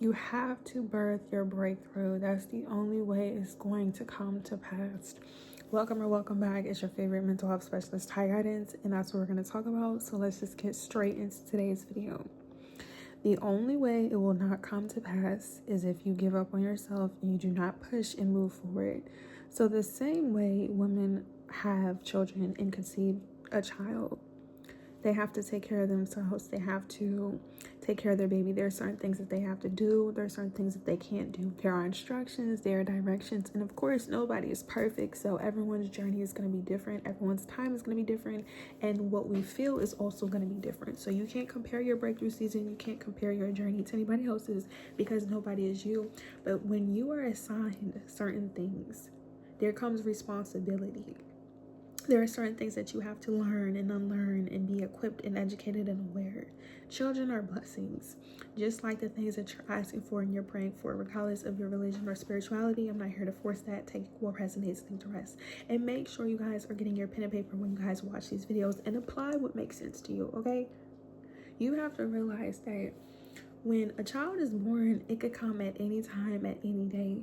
You have to birth your breakthrough. That's the only way it's going to come to pass. Welcome or welcome back. It's your favorite mental health specialist, Ty Guidance, and that's what we're going to talk about. So let's just get straight into today's video. The only way it will not come to pass is if you give up on yourself and you do not push and move forward. So the same way women have children and conceive a child, they have to take care of themselves. They have to take care of their baby. There are certain things that they have to do. There are certain things that they can't do. There are instructions, there are directions. And of course, nobody is perfect. So everyone's journey is going to be different. Everyone's time is going to be different. And what we feel is also going to be different. So you can't compare your breakthrough season. You can't compare your journey to anybody else's because nobody is you. But when you are assigned certain things, there comes responsibility. There are certain things that you have to learn and unlearn and be equipped and educated and aware. Children are blessings, just like the things that you're asking for and you're praying for, regardless of your religion or spirituality. I'm not here to force that. Take what resonates, leave the rest. And make sure you guys are getting your pen and paper when you guys watch these videos and apply what makes sense to you, okay? You have to realize that when a child is born, it could come at any time, at any day.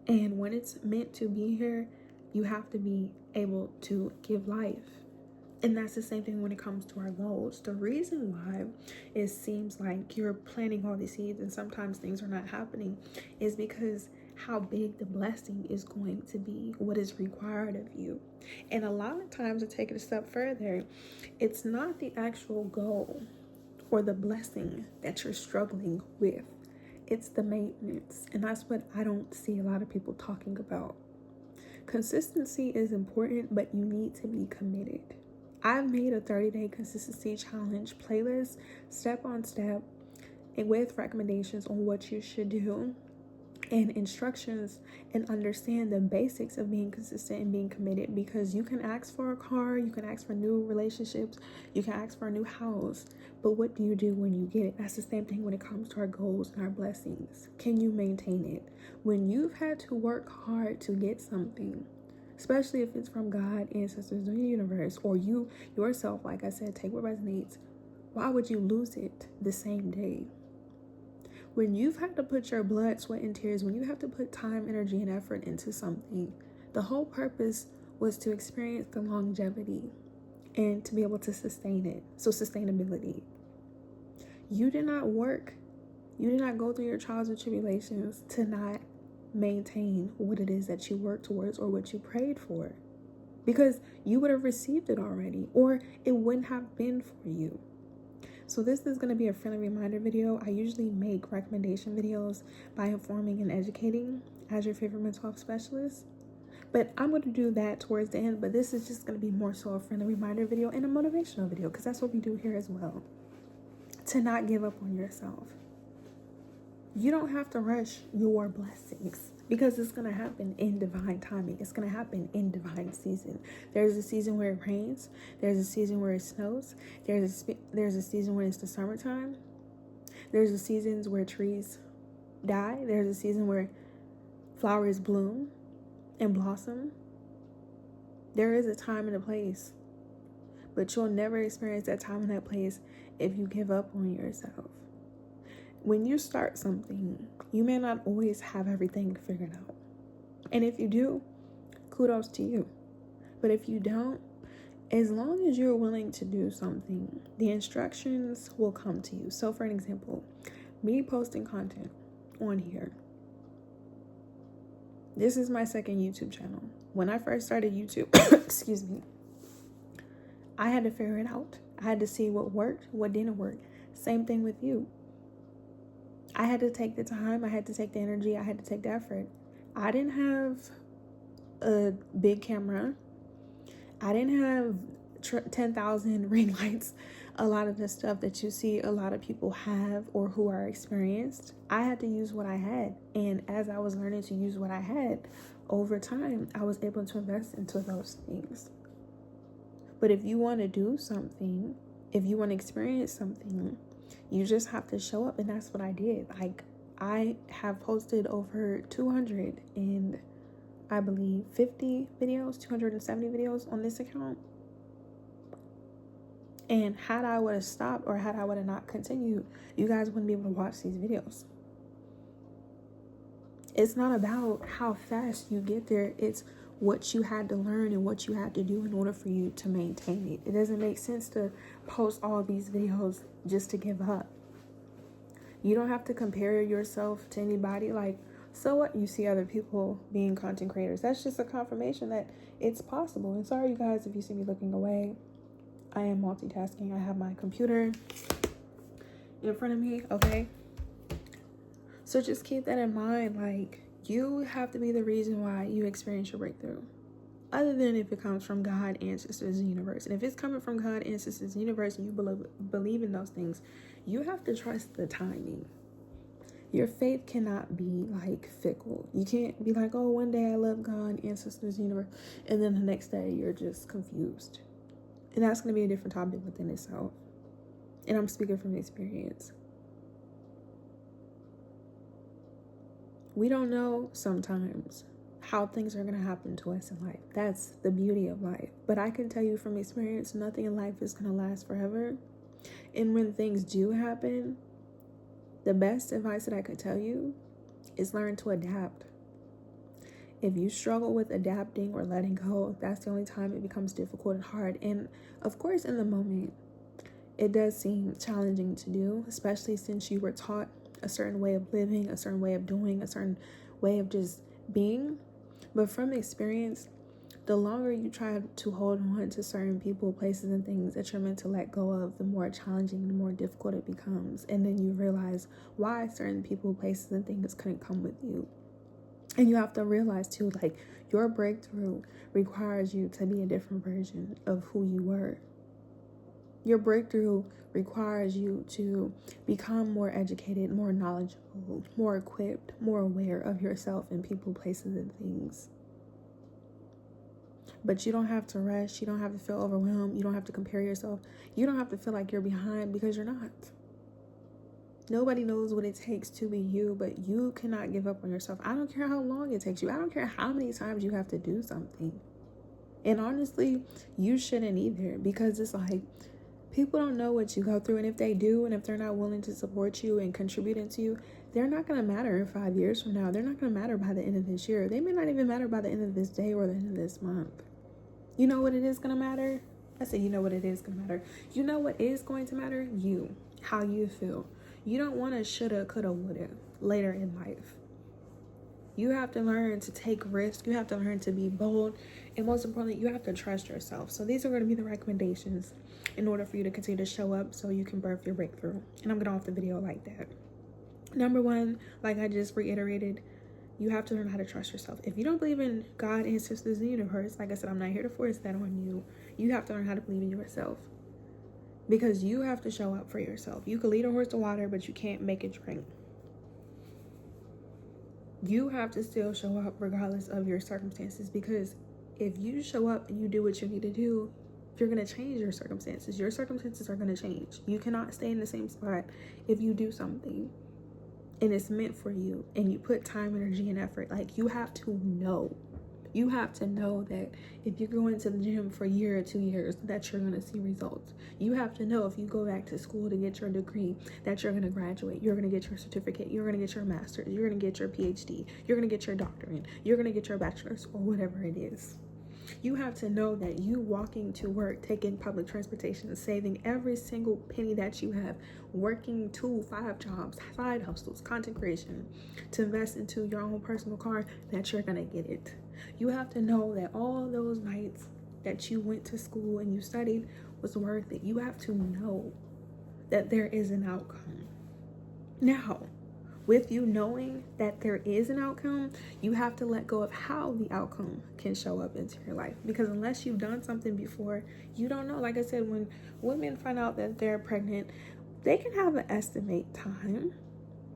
And when it's meant to be here, you have to be able to give life. And that's the same thing when it comes to our goals. The reason why it seems like you're planting all these seeds and sometimes things are not happening is because how big the blessing is going to be, what is required of you. And a lot of times, to take it a step further, it's not the actual goal or the blessing that you're struggling with. It's the maintenance. And that's what I don't see a lot of people talking about. Consistency is important, but you need to be committed. I've made a 30-day consistency challenge playlist, step on step, and with recommendations on what you should do and instructions, and understand the basics of being consistent and being committed, because you can ask for a car, you can ask for new relationships, you can ask for a new house, but what do you do when you get it? That's the same thing when it comes to our goals and our blessings. Can you maintain it? When you've had to work hard to get something, especially if it's from God, ancestors, or the universe, or you yourself, like I said, take what resonates, why would you lose it the same day? When you've had to put your blood, sweat, and tears, when you have to put time, energy, and effort into something, the whole purpose was to experience the longevity and to be able to sustain it. So sustainability. You did not work. You did not go through your trials and tribulations to not maintain what it is that you worked towards or what you prayed for, because you would have received it already, or it wouldn't have been for you. So this is going to be a friendly reminder video. I usually make recommendation videos by informing and educating as your favorite mental health specialist. But I'm going to do that towards the end. But this is just going to be more so a friendly reminder video and a motivational video, because that's what we do here as well. To not give up on yourself. You don't have to rush your blessings, because it's going to happen in divine timing. It's going to happen in divine season. There's a season where it rains. There's a season where it snows. There's a season when it's the summertime. There's a seasons where trees die. There's a season where flowers bloom and blossom. There is a time and a place, but you'll never experience that time and that place if you give up on yourself. When you start something, you may not always have everything figured out. And if you do, kudos to you. But if you don't, as long as you're willing to do something, the instructions will come to you. So for an example, me posting content on here. This is my second YouTube channel. When I first started YouTube, excuse me, I had to figure it out. I had to see what worked, what didn't work. Same thing with you. I had to take the time, I had to take the energy, I had to take the effort. I didn't have a big camera. I didn't have 10,000 ring lights. A lot of the stuff that you see a lot of people have or who are experienced, I had to use what I had. And as I was learning to use what I had, over time, I was able to invest into those things. But if you want to do something, if you want to experience something, you just have to show up. And that's what I did. Like, I have posted over 200 and I believe 50 videos, 270 videos on this account. And had I would have stopped, or had I would have not continued, you guys wouldn't be able to watch these videos. It's not about how fast you get there. It's what you had to learn and what you had to do in order for you to maintain it. It doesn't make sense to post all these videos just to give up. You don't have to compare yourself to anybody. Like, so what? You see other people being content creators. That's just a confirmation that it's possible. And sorry, you guys, if you see me looking away. I am multitasking. I have my computer in front of me, okay? So just keep that in mind. Like, you have to be the reason why you experience your breakthrough. Other than if it comes from God, ancestors, and universe. And if it's coming from God, ancestors, and universe, and you believe in those things, you have to trust the timing. Your faith cannot be like fickle. You can't be like, oh, one day I love God, ancestors, universe, and then the next day you're just confused. And that's going to be a different topic within itself. And I'm speaking from experience. We don't know sometimes how things are going to happen to us in life. That's the beauty of life. But I can tell you from experience, nothing in life is going to last forever. And when things do happen, the best advice that I could tell you is learn to adapt. If you struggle with adapting or letting go, that's the only time it becomes difficult and hard. And of course, in the moment, it does seem challenging to do, especially since you were taught a certain way of living, a certain way of doing, a certain way of just being. But from experience, the longer you try to hold on to certain people, places, and things that you're meant to let go of, the more challenging, the more difficult it becomes. And then you realize why certain people, places, and things couldn't come with you. And you have to realize too, like, your breakthrough requires you to be a different version of who you were. Your breakthrough requires you to become more educated, more knowledgeable, more equipped, more aware of yourself and people, places, and things. But you don't have to rush. You don't have to feel overwhelmed. You don't have to compare yourself. You don't have to feel like you're behind, because you're not. Nobody knows what it takes to be you, but you cannot give up on yourself. I don't care how long it takes you. I don't care how many times you have to do something. And honestly, you shouldn't either, because it's like, people don't know what you go through. And if they do, and if they're not willing to support you and contribute to you, they're not going to matter in 5 years from now. They're not going to matter by the end of this year. They may not even matter by the end of this day or the end of this month. You know what it is going to matter? I said, you know what it is going to matter. You know what is going to matter? You. How you feel. You don't want to shoulda, coulda, woulda later in life. You have to learn to take risks. You have to learn to be bold. And most importantly, you have to trust yourself. So these are going to be the recommendations in order for you to continue to show up so you can birth your breakthrough. And I'm going to off the video like that. Number one, like I just reiterated, you have to learn how to trust yourself. If you don't believe in God, ancestors, and the universe, like I said, I'm not here to force that on you. You have to learn how to believe in yourself. Because you have to show up for yourself. You can lead a horse to water, but you can't make it drink. You have to still show up regardless of your circumstances, because if you show up and you do what you need to do, you're going to change your circumstances. Your circumstances are going to change. You cannot stay in the same spot if you do something and it's meant for you and you put time, energy, and effort. Like, you have to know. You have to know that if you're going to the gym for a year or 2 years, that you're going to see results. You have to know if you go back to school to get your degree, that you're going to graduate. You're going to get your certificate. You're going to get your master's. You're going to get your PhD. You're going to get your doctorate. You're going to get your bachelor's, or whatever it is. You have to know that you walking to work, taking public transportation, saving every single penny that you have, working 2, 5 jobs, side hustles, content creation, to invest into your own personal car, that you're going to get it. You have to know that all those nights that you went to school and you studied was worth it. You have to know that there is an outcome. Now, with you knowing that there is an outcome, you have to let go of how the outcome can show up into your life. Because unless you've done something before, you don't know. Like I said, when women find out that they're pregnant, they can have an estimate time.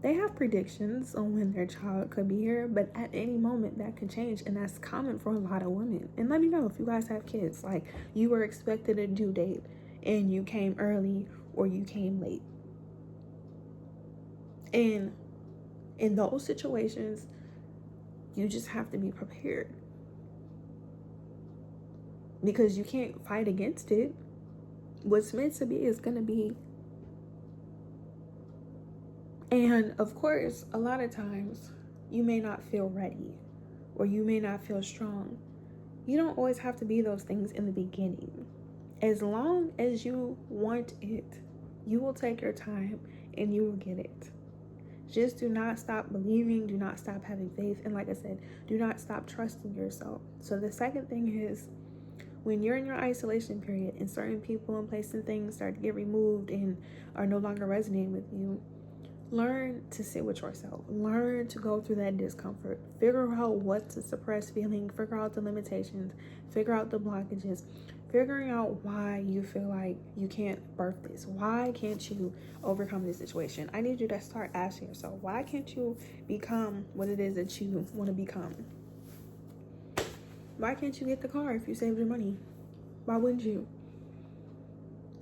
They have predictions on when their child could be here, but at any moment that could change. And that's common for a lot of women. And let me know if you guys have kids, like you were expected a due date and you came early or you came late. And in those situations, you just have to be prepared, because you can't fight against it. What's meant to be is going to be. And of course, a lot of times you may not feel ready or you may not feel strong. You don't always have to be those things in the beginning. As long as you want it, you will take your time and you will get it. Just do not stop believing. Do not stop having faith. And like I said, do not stop trusting yourself. So the second thing is, when you're in your isolation period and certain people and places and things start to get removed and are no longer resonating with you, learn to sit with yourself. Learn to go through that discomfort. Figure out what to suppress feeling. Figure out the limitations. Figure out the blockages. Figuring out why you feel like you can't birth this. Why can't you overcome this situation? I need you to start asking yourself, why can't you become what it is that you want to become? Why can't you get the car if you saved your money? Why wouldn't you?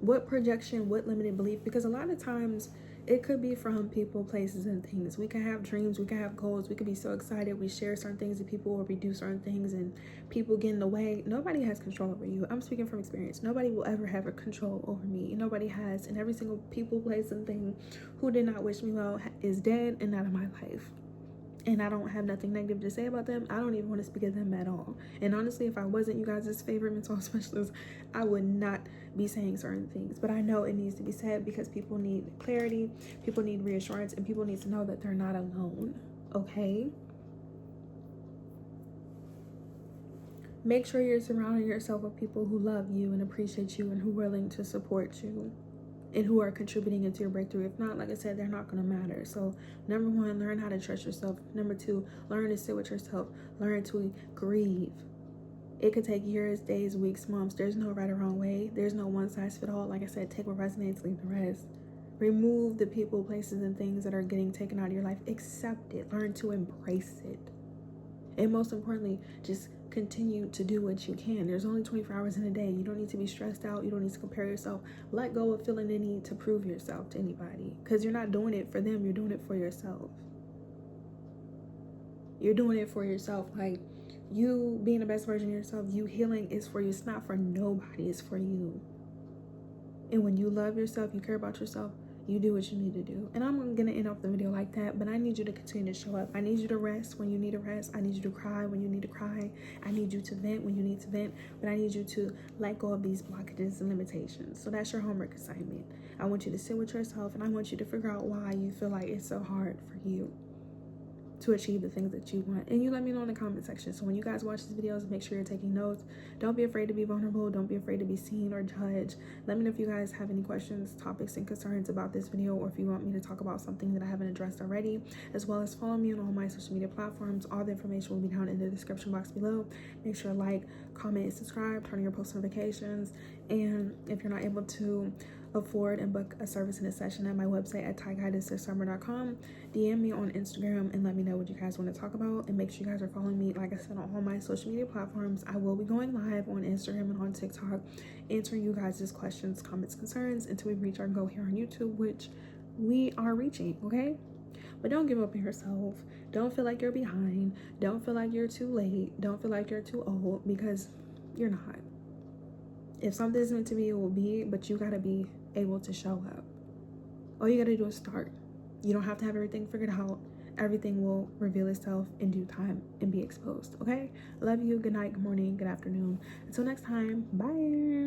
What projection, what limited belief? Because a lot of times it could be from people, places, and things. We can have dreams, we can have goals, we could be so excited, we share certain things with people or we do certain things and people get in the way. Nobody has control over you. I'm speaking from experience. Nobody will ever have a control over me. Nobody has. And every single people, place, and thing who did not wish me well is dead and out of my life. And I don't have nothing negative to say about them. I don't even want to speak of them at all. And honestly, if I wasn't you guys' favorite mental health specialist, I would not be saying certain things. But I know it needs to be said because people need clarity, people need reassurance, and people need to know that they're not alone. Okay? Make sure you're surrounding yourself with people who love you and appreciate you and who are willing to support you and who are contributing into your breakthrough. If not, like I said, they're not going to matter. So number one, learn how to trust yourself. Number two, learn to sit with yourself. Learn to grieve. It could take years, days, weeks, months. There's no right or wrong way. There's no one size fit all. Like I said, take what resonates, leave the rest. Remove the people, places, and things that are getting taken out of your life. Accept it. Learn to embrace it. And most importantly, just continue to do what you can. There's only 24 hours in a day. You don't need to be stressed out. You don't need to compare yourself. Let go of feeling the need to prove yourself to anybody, because you're not doing it for them. You're doing it for yourself. You're doing it for yourself. Like, you being the best version of yourself, you healing is for you. It's not for nobody. It's for you. And when you love yourself, you care about yourself, you do what you need to do. And I'm going to end off the video like that, but I need you to continue to show up. I need you to rest when you need to rest. I need you to cry when you need to cry. I need you to vent when you need to vent, but I need you to let go of these blockages and limitations. So that's your homework assignment. I want you to sit with yourself and I want you to figure out why you feel like it's so hard for you to achieve the things that you want. And you let me know in the comment section. So when you guys watch these videos, make sure you're taking notes. Don't be afraid to be vulnerable. Don't be afraid to be seen or judged. Let me know if you guys have any questions, topics, and concerns about this video, or if you want me to talk about something that I haven't addressed already, as well as follow me on all my social media platforms. All the information will be down in the description box below. Make sure to like, comment, and subscribe, turn on your post notifications. And if you're not able to afford and book a service and a session at my website at tyguidance.summer.com, DM me on Instagram and let me know what you guys want to talk about. And make sure you guys are following me, like I said, on all my social media platforms. I will be going live on Instagram and on TikTok, answering you guys' questions, comments, concerns until we reach our goal here on YouTube, which we are reaching. Okay? But don't give up on yourself. Don't feel like you're behind. Don't feel like you're too late. Don't feel like you're too old, because you're not. If something is meant to be, it will be, but you gotta be able to show up. All you gotta do is start. You don't have to have everything figured out. Everything will reveal itself in due time and be exposed. Okay? Love you. Good night, good morning, good afternoon. Until next time, bye.